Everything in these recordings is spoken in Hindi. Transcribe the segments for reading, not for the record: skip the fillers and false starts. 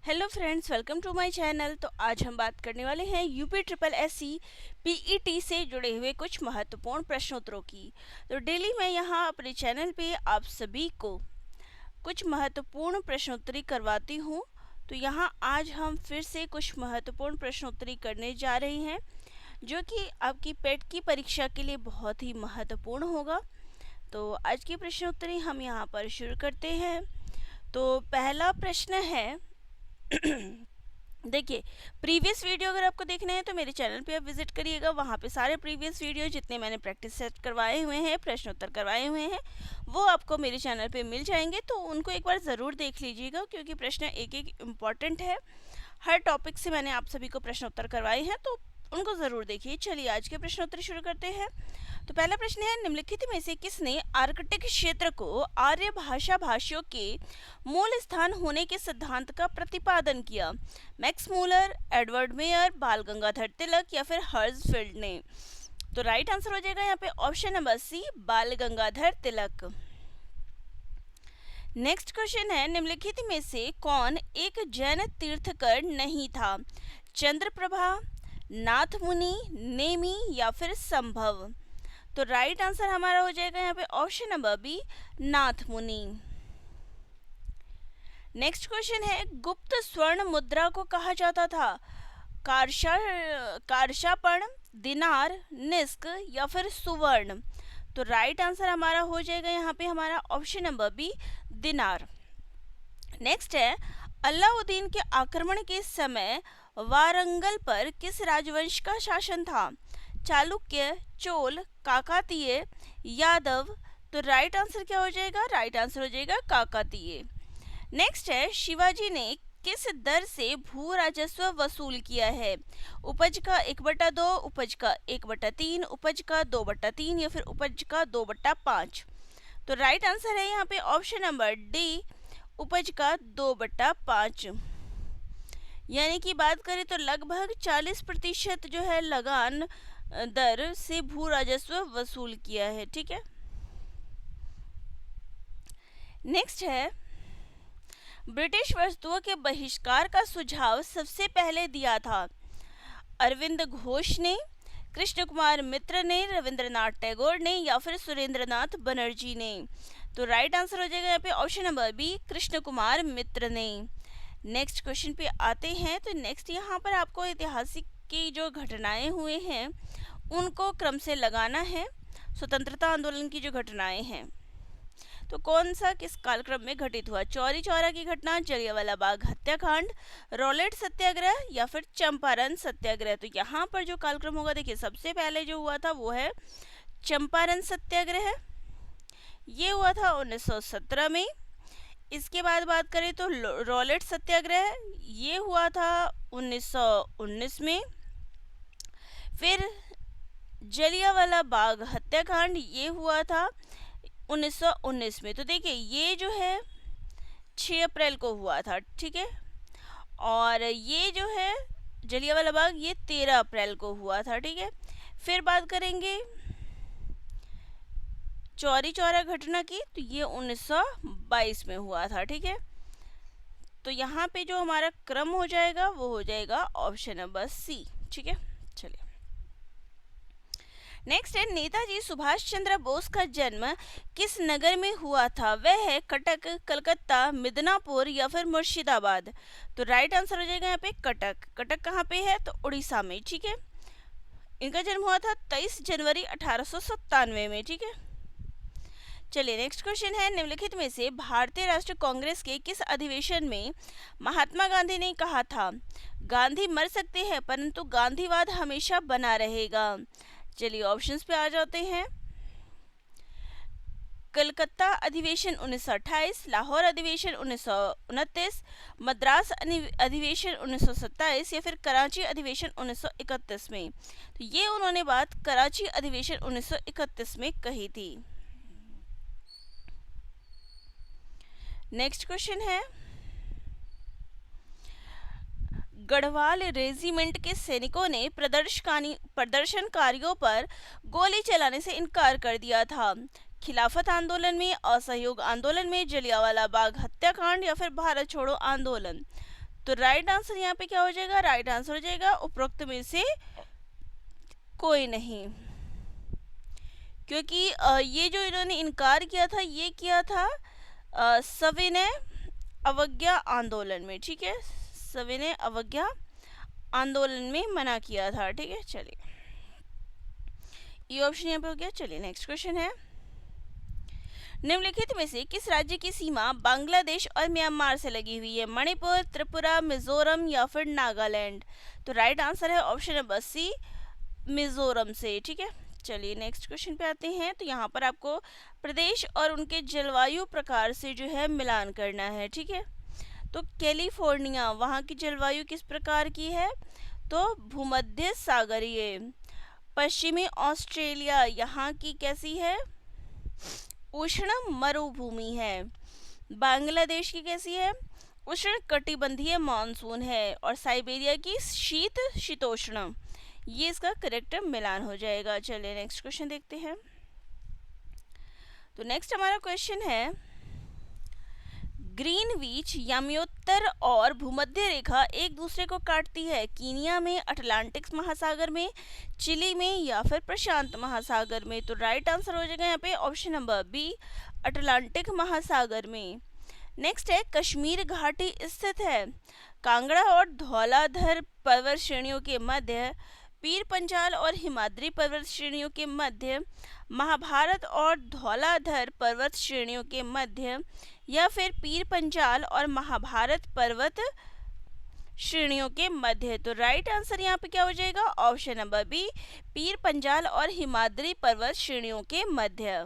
Hello friends, welcome to my channel. तो आज हम बात करने वाले हैं यूपी ट्रिपल एससी पीईटी से जुड़े हुए कुछ महत्वपूर्ण प्रश्नोत्तरों की। तो डेली मैं यहाँ अपने चैनल पे आप सभी को कुछ महत्वपूर्ण प्रश्नोत्तरी करवाती हूँ। तो यहाँ आज हम फिर से कुछ महत्वपूर्ण प्रश्नोत्तरी करने जा रहे हैं जो कि आपकी पेट की परीक्षा के लिए बहुत ही महत्वपूर्ण होगा। तो आज की प्रश्नोत्तरी हम यहाँ पर शुरू करते हैं। तो पहला प्रश्न है देखिए, प्रीवियस वीडियो अगर आपको देखना है तो मेरे चैनल पे आप विजिट करिएगा। वहाँ पे सारे प्रीवियस वीडियो जितने मैंने प्रैक्टिस सेट करवाए हुए हैं, प्रश्नोत्तर करवाए हुए हैं, वो आपको मेरे चैनल पे मिल जाएंगे। तो उनको एक बार ज़रूर देख लीजिएगा क्योंकि प्रश्न एक एक इम्पॉर्टेंट है। हर टॉपिक से मैंने आप सभी को प्रश्नोत्तर करवाए हैं, तो उनको ज़रूर देखिए। चलिए आज के प्रश्नोत्तर शुरू करते हैं। तो पहला प्रश्न है, निम्नलिखित में से किसने आर्कटिक क्षेत्र को आर्य भाषा भाषियों के मूल स्थान होने के सिद्धांत का प्रतिपादन किया? मैक्स मूलर, एडवर्ड मेयर, बाल गंगाधर तिलक या फिर हर्जफील्ड ने? तो राइट आंसर हो जाएगा यहाँ पे ऑप्शन नंबर सी, बाल गंगाधर तिलक। नेक्स्ट क्वेश्चन है, निम्नलिखित में से कौन एक जैन तीर्थकर नहीं था? चंद्रप्रभा, नाथ मुनि, नेमी या फिर संभव? तो राइट आंसर हमारा हो जाएगा यहाँ पे ऑप्शन नंबर बी, नाथ मुनि। नेक्स्ट क्वेश्चन है, गुप्त स्वर्ण मुद्रा को कहा जाता था? कारशापण, दिनार, निस्क या फिर सुवर्ण? तो राइट आंसर हमारा हो जाएगा यहाँ पे हमारा ऑप्शन नंबर बी, दिनार। नेक्स्ट है, अलाउद्दीन के आक्रमण के समय वारंगल पर किस राजवंश का शासन था? चालुक्य, चोल, काकातीय, यादव? तो राइट आंसर क्या हो जाएगा? राइट आंसर हो जाएगा काकातीय। नेक्स्ट है, शिवाजी ने किस दर से भू राजस्व वसूल किया है? उपज का 1/2, उपज का 1/3, उपज का 2/3 या फिर उपज का 2/5? तो राइट आंसर है यहाँ पे ऑप्शन नंबर डी, उपज का 2/5। यानी कि बात करें तो लगभग 40% जो है लगान दर से भू राजस्व वसूल किया है। ठीक है। नेक्स्ट है, ब्रिटिश वस्तुओं के बहिष्कार का सुझाव सबसे पहले दिया था? अरविंद घोष ने, कृष्ण कुमार मित्र ने, रविंद्रनाथ टैगोर ने या फिर सुरेंद्रनाथ बनर्जी ने? तो राइट आंसर हो जाएगा यहाँ पे option number B, Krishna Kumar Mitra ने। नेक्स्ट क्वेश्चन पे आते हैं। तो नेक्स्ट यहाँ पर आपको ऐतिहासिक की जो घटनाएं हुए हैं उनको क्रम से लगाना है। स्वतंत्रता आंदोलन की जो घटनाएं हैं तो कौन सा किस कालक्रम में घटित हुआ? चौरी चौरा की घटना, जलियांवाला बाग हत्याकांड, रॉलेट सत्याग्रह या फिर चंपारण सत्याग्रह? तो यहाँ पर जो कालक्रम होगा, देखिए सबसे पहले जो हुआ था वो है चंपारण सत्याग्रह। ये हुआ था 1917 में। इसके बाद बात करें तो रॉलेट सत्याग्रह, ये हुआ था 1919 में। फिर जलियांवाला बाग हत्याकांड, ये हुआ था 1919 में। तो देखिए ये जो है 6 अप्रैल को हुआ था। ठीक है। और ये जो है जलियांवाला बाग, ये 13 अप्रैल को हुआ था। ठीक है। फिर बात करेंगे चौरी चौरा घटना की, तो ये 1922 में हुआ था। ठीक है। तो यहाँ पे जो हमारा क्रम हो जाएगा वो हो जाएगा ऑप्शन नंबर सी। ठीक है। चलिए नेक्स्ट है, नेताजी सुभाष चंद्र बोस का जन्म किस नगर में हुआ था? वह है कटक, कलकत्ता, मिदनापुर या फिर मुर्शिदाबाद? तो राइट आंसर हो जाएगा यहाँ पे कटक। कटक कहाँ पे है? तो उड़ीसा में। ठीक है। इनका जन्म हुआ था 23 जनवरी 1897 में। ठीक है। चलिए नेक्स्ट क्वेश्चन है, निम्नलिखित में से भारतीय राष्ट्रीय कांग्रेस के किस अधिवेशन में महात्मा गांधी ने कहा था, गांधी मर सकते हैं परंतु गांधीवाद हमेशा बना रहेगा? चलिए ऑप्शंस पे आ जाते हैं। कलकत्ता अधिवेशन 1928, लाहौर अधिवेशन 1929, मद्रास अधिवेशन 1927 या फिर कराची अधिवेशन 1931 में? तो ये उन्होंने बात कराची अधिवेशन 1931 में कही थी। नेक्स्ट क्वेश्चन है, गढ़वाल रेजिमेंट के सैनिकों ने प्रदर्शनकारियों पर गोली चलाने से इनकार कर दिया था? खिलाफत आंदोलन में, असहयोग आंदोलन में, जलियांवाला बाग हत्याकांड या फिर भारत छोड़ो आंदोलन? तो राइट आंसर यहाँ पे क्या हो जाएगा, राइट आंसर हो जाएगा उपरोक्त में से कोई नहीं, क्योंकि ये जो इन्होंने इनकार किया था ये किया था सविनय अवज्ञा आंदोलन में, ठीक है, सविनय अवज्ञा आंदोलन में मना किया था, ठीक है। चलिए ये ऑप्शन यहाँ पे हो गया। चलिए नेक्स्ट क्वेश्चन है, निम्नलिखित में से किस राज्य की सीमा बांग्लादेश और म्यांमार से लगी हुई है, मणिपुर, त्रिपुरा, मिजोरम या फिर नागालैंड। तो राइट आंसर है ऑप्शन नंबर सी, मिजोरम से, ठीक है। चलिए नेक्स्ट क्वेश्चन पे आते हैं। तो यहाँ पर आपको प्रदेश और उनके जलवायु प्रकार से जो है मिलान करना है, ठीक है। तो कैलिफोर्निया, वहाँ की जलवायु किस प्रकार की है, तो भूमध्य सागरीय। पश्चिमी ऑस्ट्रेलिया, यहाँ की कैसी है, उष्ण मरुभूमि है। बांग्लादेश की कैसी है, उष्ण कटिबंधीय मानसून है। और साइबेरिया की शीत शीतोष्ण। ये इसका करेक्ट मिलान हो जाएगा। चलिए नेक्स्ट क्वेश्चन देखते हैं। तो नेक्स्ट हमारा क्वेश्चन है, ग्रीनविच याम्योत्तर और भूमध्य रेखा एक दूसरे को काटती है, कीनिया में, अटलांटिक महासागर में, चिली में या फिर प्रशांत महासागर में। तो राइट आंसर हो जाएगा यहाँ पे ऑप्शन नंबर बी, अटलांटिक महासागर में। नेक्स्ट है, कश्मीर घाटी स्थित है कांगड़ा और धौलाधर पर्वत श्रेणियों के मध्य, पीर पंजाल और हिमाद्री पर्वत श्रेणियों के मध्य, महाभारत और धौलाधर पर्वत श्रेणियों के मध्य या फिर पीर पंजाल और महाभारत पर्वत श्रेणियों के मध्य। तो राइट आंसर यहाँ पे क्या हो जाएगा, option number B, Pir Panjal और हिमाद्री पर्वत श्रेणियों के मध्य।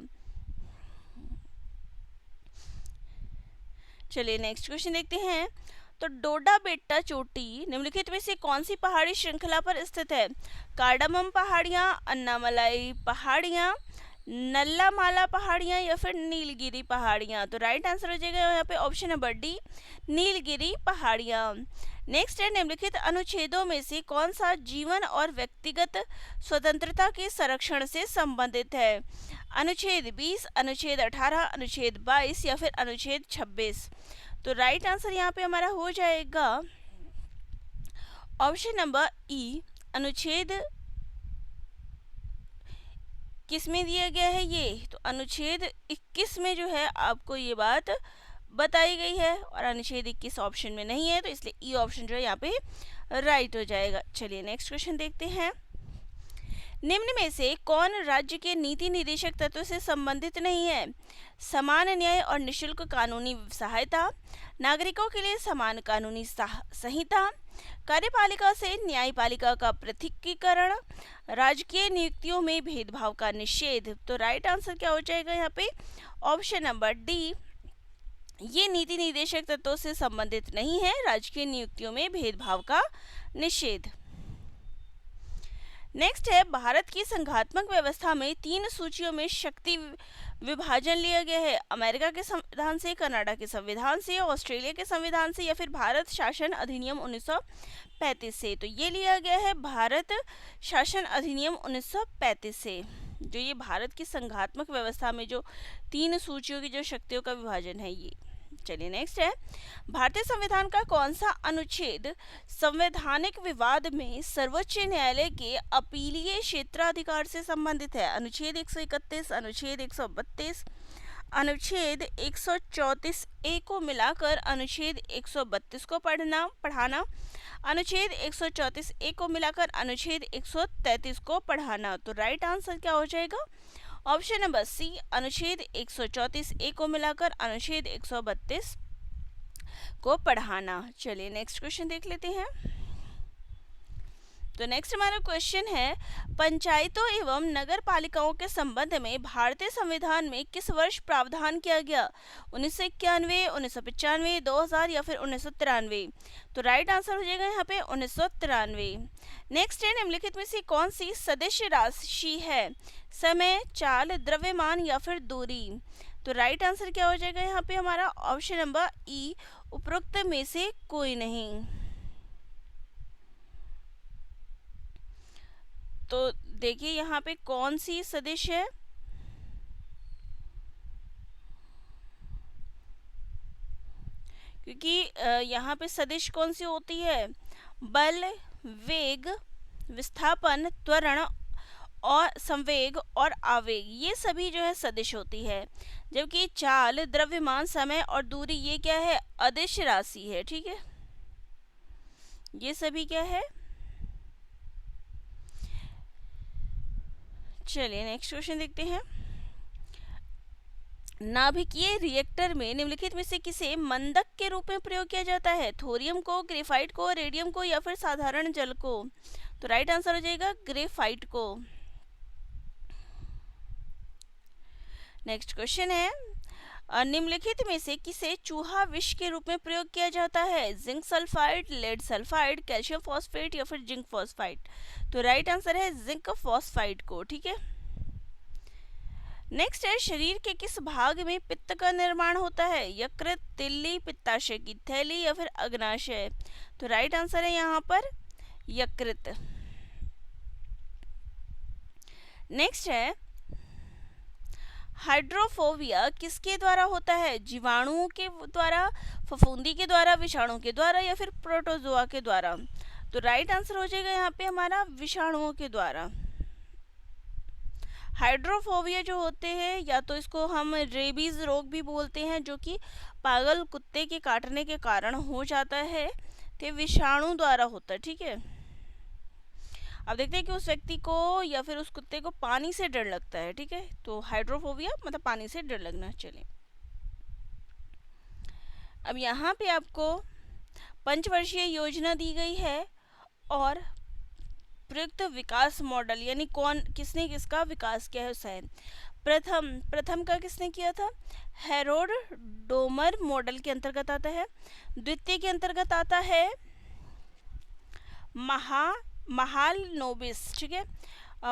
चलिए नेक्स्ट क्वेश्चन देखते हैं। तो डोडा बेट्टा चोटी निम्नलिखित में से कौन सी पहाड़ी श्रृंखला पर स्थित है, कार्डामम पहाड़ियाँ, अन्नामलाई पहाड़ियाँ, नल्लामाला पहाड़ियाँ या फिर नीलगिरी पहाड़ियाँ। तो राइट आंसर हो जाएगा यहाँ पे ऑप्शन नंबर डी, नीलगिरी पहाड़ियाँ। नेक्स्ट है, निम्नलिखित अनुच्छेदों में से कौन सा जीवन और व्यक्तिगत स्वतंत्रता के संरक्षण से संबंधित है, अनुच्छेद 20, अनुच्छेद 18, अनुच्छेद 22 या फिर अनुच्छेद 26। तो राइट आंसर यहाँ पे हमारा हो जाएगा ऑप्शन नंबर ई, अनुच्छेद किस में दिया गया है ये, तो अनुच्छेद 21 में जो है आपको ये बात बताई गई है और अनुच्छेद 21 ऑप्शन में नहीं है, तो इसलिए ई ऑप्शन जो है यहाँ पे राइट हो जाएगा। चलिए नेक्स्ट क्वेश्चन देखते हैं। निम्न में से कौन राज्य के नीति निदेशक तत्व से संबंधित नहीं है, समान न्याय और निशुल्क कानूनी सहायता, नागरिकों के लिए समान कानूनी संहिता, कार्यपालिका से न्यायपालिका का पृथकीकरण, राजकीय नियुक्तियों में भेदभाव का निषेध। तो राइट आंसर क्या हो जाएगा यहाँ पे ऑप्शन नंबर डी, ये नीति निदेशक तत्वों से संबंधित नहीं है, राजकीय नियुक्तियों में भेदभाव का निषेध। नेक्स्ट है, भारत की संघात्मक व्यवस्था में 3 सूचियों में शक्ति विभाजन लिया गया है, अमेरिका के संविधान से, कनाडा के संविधान से, ऑस्ट्रेलिया के संविधान से या फिर भारत शासन अधिनियम 1935 से। तो ये लिया गया है भारत शासन अधिनियम 1935 से, जो ये भारत की संघात्मक व्यवस्था में जो 3 सूचियों की जो शक्तियों का विभाजन है ये। चलिए नेक्स्ट है, भारतीय संविधान का कौन सा अनुच्छेद संवैधानिक विवाद में सर्वोच्च न्यायालय के अपीलीय क्षेत्राधिकार से संबंधित है, अनुच्छेद 131, अनुच्छेद 132, अनुच्छेद 134 ए को मिलाकर अनुच्छेद 132 को पढ़ाना, अनुच्छेद 134 ए को मिलाकर अनुच्छेद 133 को पढ़ाना। तो राइट आंसर क्या हो जाएगा ऑप्शन नंबर सी, अनुच्छेद 134 ए को मिलाकर अनुच्छेद 132 को पढ़ाना। चलिए नेक्स्ट क्वेश्चन देख लेते हैं। तो नेक्स्ट हमारा क्वेश्चन है, पंचायतों एवं नगर पालिकाओं के संबंध में भारतीय संविधान में किस वर्ष प्रावधान किया गया, 1991, 1995, 2000 या फिर 1993। तो राइट आंसर हो जाएगा यहाँ पे 1993। नेक्स्ट है, निम्नलिखित में से कौन सी सदिश राशि है, समय, चाल, द्रव्यमान या फिर दूरी। तो राइट आंसर क्या हो जाएगा यहाँ पे हमारा ऑप्शन नंबर ई, उपरोक्त में से कोई नहीं। तो देखिए यहाँ पे कौन सी सदिश है, क्योंकि यहाँ पे सदिश कौन सी होती है, बल, वेग, विस्थापन, त्वरण और संवेग और आवेग, ये सभी जो है सदिश होती है। जबकि चाल, द्रव्यमान, समय और दूरी ये क्या है, अदिश राशि है। ठीक है, ये सभी क्या है। चलिए नेक्स्ट क्वेश्चन देखते हैं। नाभिकीय रिएक्टर में निम्नलिखित में से किसे मंदक के रूप में प्रयोग किया जाता है, थोरियम को, ग्रेफाइट को, रेडियम को या फिर साधारण जल को। तो राइट आंसर हो जाएगा ग्रेफाइट को। नेक्स्ट क्वेश्चन है, निम्नलिखित में से किसे चूहा विष के रूप में प्रयोग किया जाता है, zinc sulphide, lead sulphide, calcium phosphate या फिर जिंक फॉस्फाइड। तो राइट आंसर है जिंक फॉस्फाइड को। ठीक है, नेक्स्ट है, शरीर के किस भाग में पित्त का निर्माण होता है, यकृत, तिल्ली, पित्ताशय की थैली या फिर अग्नाशय। तो राइट आंसर है यहाँ पर यकृत। नेक्स्ट है, हाइड्रोफोबिया किसके द्वारा होता है, जीवाणुओं के द्वारा, फफूंदी के द्वारा, विषाणु के द्वारा या फिर प्रोटोजोआ के द्वारा। तो राइट आंसर हो जाएगा यहाँ पे हमारा विषाणुओं के द्वारा। हाइड्रोफोबिया जो होते हैं, या तो इसको हम रेबीज रोग भी बोलते हैं, जो कि पागल कुत्ते के काटने के कारण हो जाता है, तो विषाणु द्वारा होता है। ठीक है, अब देखते हैं कि उस व्यक्ति को या फिर उस कुत्ते को पानी से डर लगता है। ठीक है, तो हाइड्रोफोबिया मतलब पानी से डर लगना। चलिए, अब यहाँ पे आपको पंचवर्षीय योजना दी गई है और प्रयुक्त विकास मॉडल, यानी कौन किसने किसका विकास किया है उसका है। प्रथम का किसने किया था, हेरोड डोमर मॉडल के अंतर्गत आता है। द्वितीय के अंतर्गत आता है महालनोबिस, ठीक है,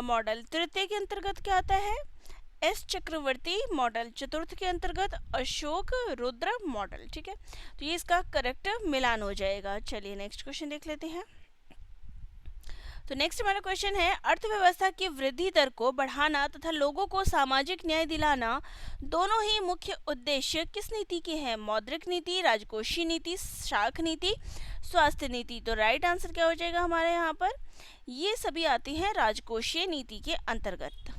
मॉडल। तृतीय के अंतर्गत क्या आता है, एस चक्रवर्ती मॉडल। चतुर्थ के अंतर्गत अशोक रुद्र मॉडल। ठीक है, तो ये इसका करेक्ट मिलान हो जाएगा। चलिए नेक्स्ट क्वेश्चन देख लेते हैं। तो नेक्स्ट हमारा क्वेश्चन है, अर्थव्यवस्था की वृद्धि दर को बढ़ाना तथा लोगों को सामाजिक न्याय दिलाना दोनों ही मुख्य उद्देश्य किस नीति के हैं, मौद्रिक नीति, राजकोषीय नीति, शाख नीति, स्वास्थ्य नीति। तो राइट आंसर क्या हो जाएगा हमारे यहाँ पर, ये सभी आती हैं राजकोषीय नीति के अंतर्गत।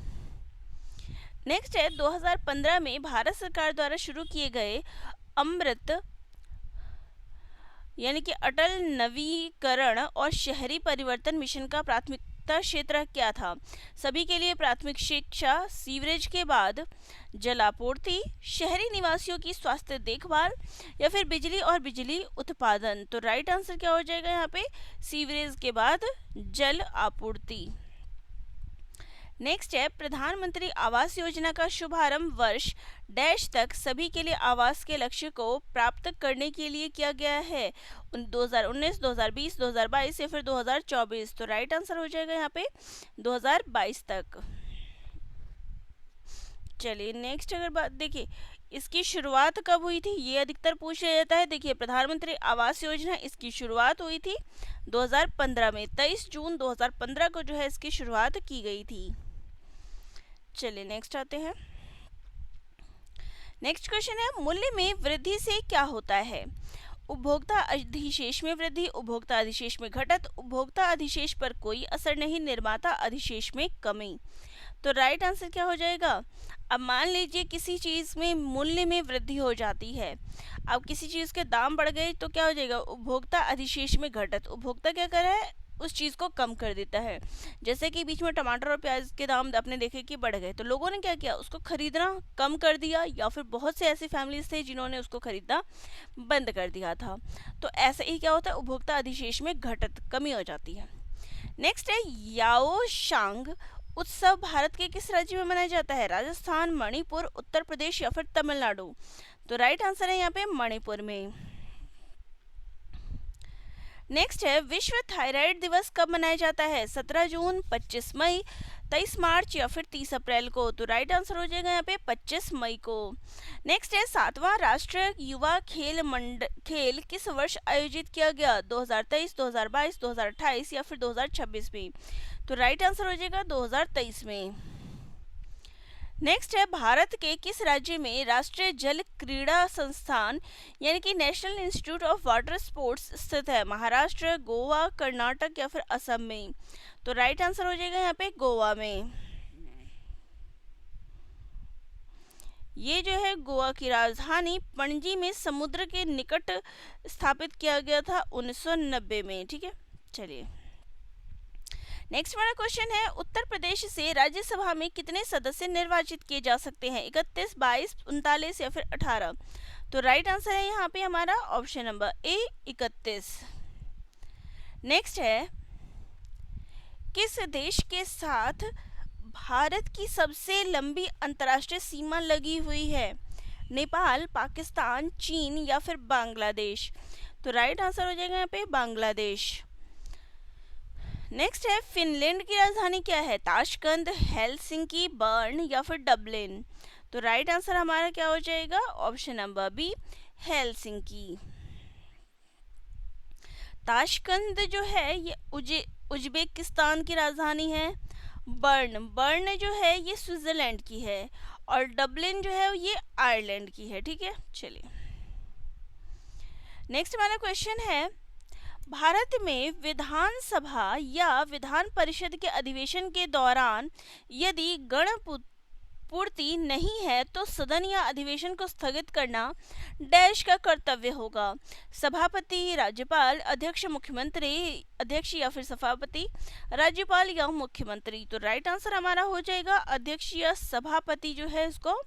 नेक्स्ट है, 2015 में भारत सरकार द्वारा शुरू किए गए अमृत यानी कि अटल नवीकरण और शहरी परिवर्तन मिशन का प्राथमिकता क्षेत्र क्या था, सभी के लिए प्राथमिक शिक्षा, सीवरेज के बाद जलापूर्ति, शहरी निवासियों की स्वास्थ्य देखभाल या फिर बिजली और बिजली उत्पादन। तो राइट आंसर क्या हो जाएगा यहाँ पे, सीवरेज के बाद जल आपूर्ति। नेक्स्ट है, प्रधानमंत्री आवास योजना का शुभारंभ वर्ष डैश तक सभी के लिए आवास के लक्ष्य को प्राप्त करने के लिए किया गया है, 2019, 2020, 2022 या फिर 2024। तो राइट आंसर हो जाएगा यहाँ पे 2022 तक। चलिए नेक्स्ट अगर बात देखिए, इसकी शुरुआत कब हुई थी, ये अधिकतर पूछा जाता है। देखिए, प्रधानमंत्री आवास योजना इसकी शुरुआत हुई थी 2015 में, 23 जून 2015 को जो है इसकी शुरुआत की गई थी। चलिए नेक्स्ट आते हैं। नेक्स्ट क्वेश्चन है, मूल्य में वृद्धि से क्या होता है, उपभोक्ता अधिशेष में वृद्धि, उपभोक्ता अधिशेष में घटत, उपभोक्ता अधिशेष पर कोई असर नहीं, निर्माता अधिशेष में कमी। तो राइट आंसर क्या हो जाएगा, अब मान लीजिए किसी चीज़ में मूल्य में वृद्धि हो जाती है, अब किसी चीज़ के दाम बढ़ गए तो क्या हो जाएगा, उपभोक्ता अधिशेष में घटत। उपभोक्ता क्या कर रहा है, उस चीज़ को कम कर देता है। जैसे कि बीच में टमाटर और प्याज के दाम आपने देखे कि बढ़ गए, तो लोगों ने क्या किया, उसको खरीदना कम कर दिया, या फिर बहुत से ऐसी फैमिलीज थे जिन्होंने उसको खरीदना बंद कर दिया था। तो ऐसे ही क्या होता है, उपभोक्ता अधिशेष में घटत, कमी हो जाती है। नेक्स्ट है, याओशांग उत्सव भारत के किस राज्य में मनाया जाता है, राजस्थान, मणिपुर, उत्तर प्रदेश या फिर तमिलनाडु। तो राइट आंसर है यहाँ पे मणिपुर में। नेक्स्ट है, विश्व थायराइड दिवस कब मनाया जाता है, 17 जून, 25 मई, 23 मार्च या फिर 30 अप्रैल को। तो राइट आंसर हो जाएगा यहाँ पे 25 मई को। नेक्स्ट है, 7वां राष्ट्रीय युवा खेल किस वर्ष आयोजित किया गया, 2023, 2022, 2028 या फिर 2026 में। तो राइट आंसर हो जाएगा 2023 में। नेक्स्ट है, भारत के किस राज्य में राष्ट्रीय जल क्रीड़ा संस्थान यानी कि national institute of water sports स्थित है? महाराष्ट्र, गोवा, कर्नाटक या फिर असम में? तो राइट आंसर हो जाएगा यहाँ पे गोवा में। ये जो है गोवा की राजधानी पणजी में समुद्र के निकट स्थापित किया गया था 1990 में। ठीक है, चलिए नेक्स्ट हमारा क्वेश्चन है, उत्तर प्रदेश से राज्यसभा में कितने सदस्य निर्वाचित किए जा सकते हैं? 31, 22, 39 या फिर 18? तो राइट आंसर है यहाँ पे हमारा ऑप्शन नंबर ए 31। नेक्स्ट है, किस देश के साथ भारत की सबसे लंबी अंतर्राष्ट्रीय सीमा लगी हुई है? नेपाल, पाकिस्तान, चीन या फिर बांग्लादेश? तो राइट आंसर हो जाएगा यहाँ पे बांग्लादेश। नेक्स्ट है, फिनलैंड की राजधानी क्या है? ताशकंद, हेलसिंकी, बर्न या फिर डबलिन? तो राइट आंसर हमारा क्या हो जाएगा? Option number B Helsinki. Tashkent जो है ये उज्बेकिस्तान की राजधानी है। बर्न जो है ये स्विट्जरलैंड की है और डबलिन जो है ये आयरलैंड की है। ठीक है, चलिए नेक्स्ट हमारा क्वेश्चन है, भारत में विधानसभा या विधान परिषद के अधिवेशन के दौरान यदि गण पूर्ति नहीं है तो सदन या अधिवेशन को स्थगित करना डैश का कर्तव्य होगा? सभापति, राज्यपाल, अध्यक्ष, मुख्यमंत्री, अध्यक्ष या फिर सभापति, राज्यपाल या मुख्यमंत्री? तो राइट आंसर हमारा हो जाएगा अध्यक्ष या सभापति जो है इसको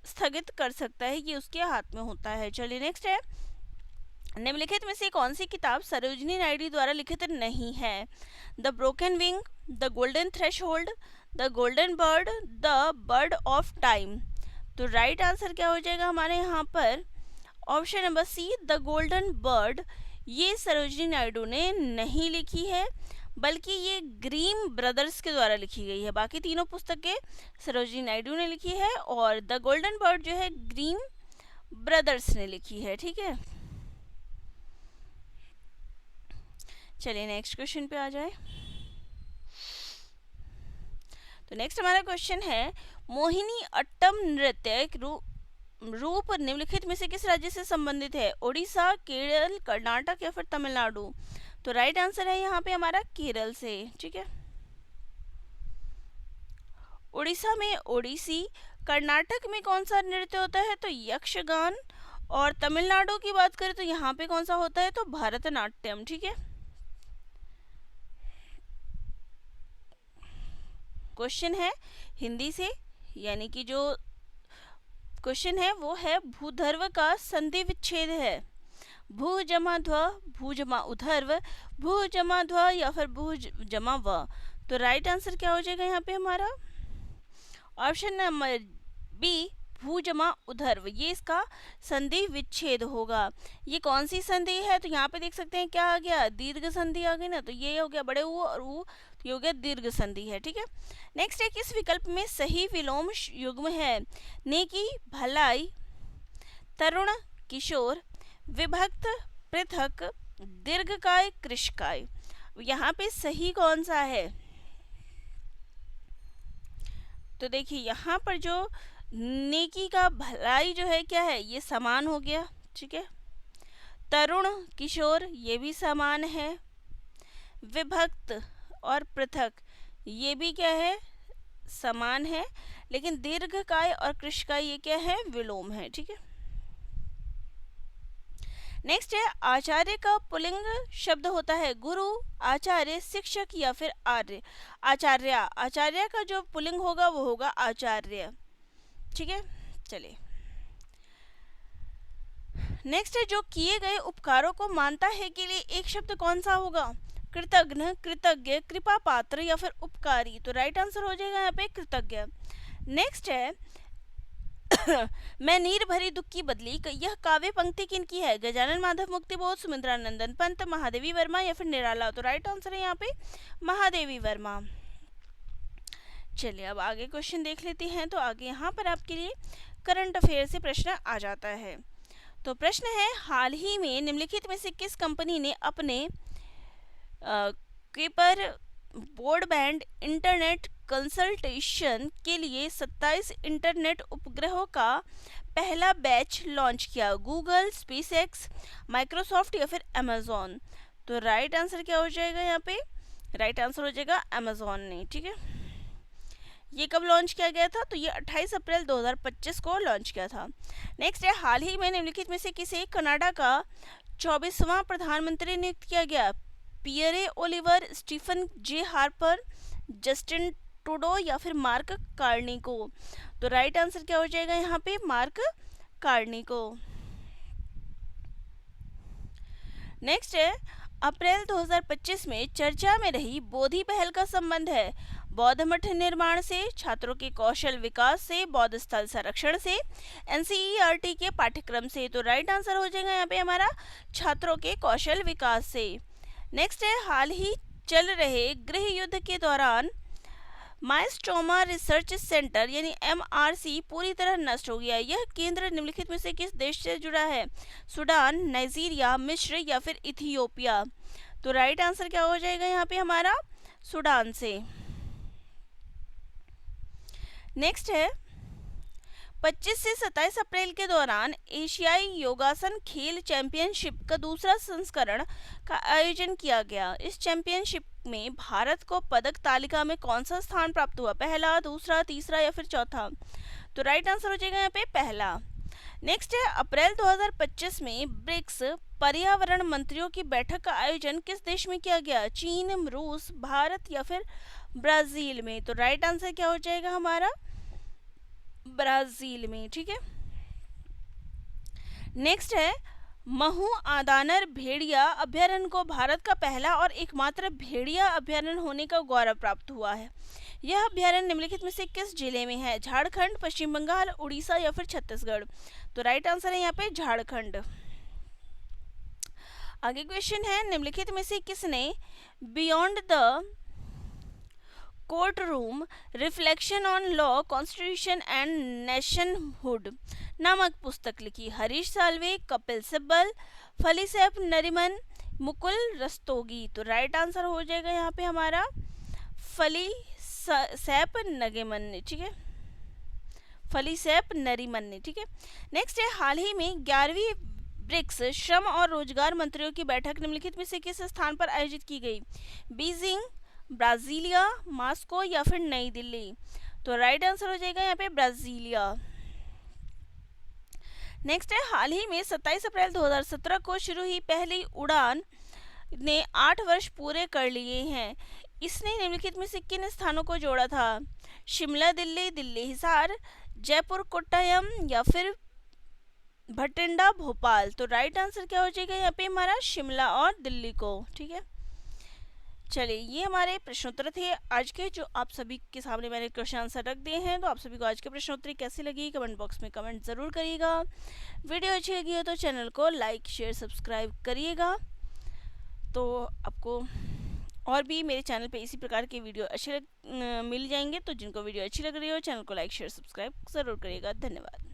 स्थगित कर सकता है, ये उसके हाथ में होता है। चलिए नेक्स्ट है, निम्नलिखित में से कौन सी किताब सरोजिनी नायडू द्वारा लिखित नहीं है? The broken wing, the golden threshold, the golden bird, the bird of time? तो राइट आंसर क्या हो जाएगा हमारे यहाँ पर? Option number see the golden bird. ये सरोजिनी नायडू ने नहीं लिखी है बल्कि ये ग्रीम ब्रदर्स के द्वारा लिखी गई है। बाकी तीनों पुस्तकें सरोजिनी नायडू ने लिखी है और द गोल्डन बर्ड जो है ग्रीम ब्रदर्स ने लिखी है। ठीक है, चलिए नेक्स्ट क्वेश्चन पे आ जाए। तो नेक्स्ट हमारा क्वेश्चन है, मोहिनी अट्टम नृत्य रूप निम्नलिखित में से किस राज्य से संबंधित है? ओडिशा, केरल, कर्नाटक या फिर तमिलनाडु? तो राइट आंसर है यहाँ पे हमारा केरल से। ठीक है, उड़ीसा में ओडिसी, कर्नाटक में कौन सा नृत्य होता है? तो यक्षगान, और तमिलनाडु की बात करें तो यहाँ पे कौन सा होता है? तो भरतनाट्यम। ठीक है, क्वेश्चन है हिंदी से, यानी कि जो क्वेश्चन है वो है भूधर्व का संधि विच्छेद है। भू जमा ध्व, भू जमा उधर्व, भू जमा ध्व या फिर भू जमा व? तो राइट आंसर क्या हो जाएगा यहाँ पे हमारा? ऑप्शन नंबर बी भू जमा उधर्व, ये इसका संधि विच्छेद होगा। ये कौन सी संधि है? तो यहाँ पे देख सकते हैं क्या आ गया? दीर्घ संधि आ गई ना, तो ये हो गया बड़े ऊ और ऊ, तो ये हो गया दीर्घ संधि है। ठीक है, नेक्स्ट है, किस विकल्प में सही विलोम युग्म है? नेकी, भलाई, तरुण, किशोर, विभक्त, पृथक, दीर्घकाय, कृशकाय? यहाँ पे सही कौन सा है? तो देखिए यहाँ पर जो नेकी का भलाई जो है क्या है? ये समान हो गया। ठीक है, तरुण, किशोर ये भी समान है, विभक्त और पृथक ये भी क्या है? समान है, लेकिन दीर्घकाय और कृशकाय ये क्या है? विलोम है। ठीक है, नेक्स्ट है, आचार्य का पुल्लिंग शब्द होता है गुरु, आचार्य, शिक्षक या फिर आर्य? आचार्य, आचार्य का जो पुल्लिंग होगा वो होगा आचार्य। ठीक है, चलिए नेक्स्ट है, जो किए गए उपकारों को मानता है के लिए एक शब्द कौन सा होगा? कृतघ्न, कृतज्ञ, कृपा पात्र या फिर उपकारी? तो राइट आंसर हो जाएगा यहाँ पे कृतज्ञ। नेक्स्ट है मैं नीर भरी दुख की बदली, यह काव्य पंक्ति किनकी है? गजानन माधव, मुक्तिबोध, सुमिंद्रानंदन पंत, महादेवी वर्मा या फिर निराला? तो राइट आंसर है यहाँ पे महादेवी वर्मा। चलिए अब आगे क्वेश्चन देख लेते हैं। तो आगे यहाँ पर आपके लिए करंट अफेयर से प्रश्न आ जाता है। तो प्रश्न है, हाल ही में निम्नलिखित में से किस कंपनी ने अपने केपर ब्रॉडबैंड इंटरनेट कंसल्टेशन के लिए 27 इंटरनेट उपग्रहों का पहला बैच लॉन्च किया? गूगल, स्पेसएक्स, माइक्रोसॉफ्ट या फिर अमेजोन? तो राइट आंसर क्या हो जाएगा यहाँ पे? राइट आंसर हो जाएगा अमेजोन ने। ठीक है, ये कब लॉन्च किया गया था? तो ये 28 अप्रैल 2025 को लॉन्च किया था। नेक्स्ट है, हाल ही में निम्नलिखित में से किसे कनाडा का 24वां प्रधानमंत्री नियुक्त किया गया? पियरे ओलिवर, स्टीफन जे हार्पर, जस्टिन ट्रूडो या फिर मार्क कार्नी को? तो राइट आंसर क्या हो जाएगा यहाँ पे? मार्क कार्नी को। नेक्स्ट है, अप्रैल 2025 में चर्चा में रही बोधि पहल का संबंध है? बौद्ध मठ निर्माण से, छात्रों के कौशल विकास से, बौद्ध स्थल संरक्षण से, एनसीईआरटी के पाठ्यक्रम से? तो राइट आंसर हो जाएगा यहाँ पे हमारा छात्रों के कौशल विकास से। नेक्स्ट है, हाल ही चल रहे गृह युद्ध के दौरान माइस्ट्रोमा रिसर्च सेंटर यानी एमआरसी पूरी तरह नष्ट हो गया। यह केंद्र निम्नलिखित में से किस देश से जुड़ा है? सूडान, नाइजीरिया, मिस्र या फिर इथियोपिया? तो राइट आंसर क्या हो जाएगा यहाँ पे हमारा? सूडान से। नेक्स्ट है, 25 से 27 अप्रैल के दौरान एशियाई योगासन खेल चैंपियनशिप का दूसरा संस्करण का आयोजन किया गया। इस चैंपियनशिप में भारत को पदक तालिका में कौन सा स्थान प्राप्त हुआ? पहला, दूसरा, तीसरा या फिर चौथा? तो राइट आंसर हो जाएगा यहाँ पे पहला। नेक्स्ट है, अप्रैल 2025 में ब्रिक्स पर्यावरण मंत्रियों की बैठक का आयोजन किस देश में किया गया? चीन, रूस, भारत या फिर ब्राजील में? तो राइट आंसर क्या हो जाएगा हमारा? ब्राजील में। ठीक है, नेक्स्ट है, महू आदानर भेड़िया अभ्यारण्य को भारत का पहला और एकमात्र भेड़िया अभ्यारण्य होने का गौरव प्राप्त हुआ है। यह अभ्यारण्य निम्नलिखित में से किस जिले में है? झारखंड, पश्चिम बंगाल, उड़ीसा या फिर छत्तीसगढ़? तो राइट आंसर है यहाँ पे झारखंड। आगे क्वेश्चन है, निम्नलिखित में से किसने beyond the court room reflection on law, constitution and nationhood नामक पुस्तक लिखी? हरीश साल्वे, कपिल सिब्बल, फलीसैप नरीमन, मुकुल रस्तोगी? तो राइट आंसर हो जाएगा यहाँ पे हमारा फलीसैप नरीमन ने। ठीक है, फलीसैप नरीमन ने। ठीक है, नेक्स्ट है, हाल ही में 11वीं ब्रिक्स श्रम और रोजगार मंत्रियों की बैठक निम्नलिखित में से किस स्थान पर आयोजित की गई? बीजिंग, ब्राजीलिया, मॉस्को या फिर नई दिल्ली? तो राइट आंसर हो जाएगा यहाँ पे ब्राजीलिया। नेक्स्ट है, हाल ही में 27 अप्रैल 2017 को शुरू हुई पहली उड़ान ने 8 वर्ष पूरे कर लिए हैं। इसने निम्नलिखित में से किन स्थानों को जोड़ा था? शिमला दिल्ली, दिल्ली हिसार, जयपुर कोट्टायम या फिर भटिंडा भोपाल? तो राइट आंसर क्या हो जाएगा यहाँ पे हमारा? शिमला और दिल्ली को। ठीक है, चलिए ये हमारे प्रश्नोत्तर थे आज के, जो आप सभी के सामने मैंने क्वेश्चन आंसर रख दिए हैं। तो आप सभी को आज के प्रश्नोत्तरी कैसी लगी कमेंट बॉक्स में कमेंट ज़रूर करिएगा। वीडियो अच्छी लगी हो तो चैनल को लाइक, शेयर, सब्सक्राइब करिएगा। तो आपको और भी मेरे चैनल पे इसी प्रकार के वीडियो अच्छे मिल जाएंगे। तो जिनको वीडियो अच्छी लग रही हो चैनल को लाइक, शेयर, सब्सक्राइब ज़रूर करिएगा। धन्यवाद।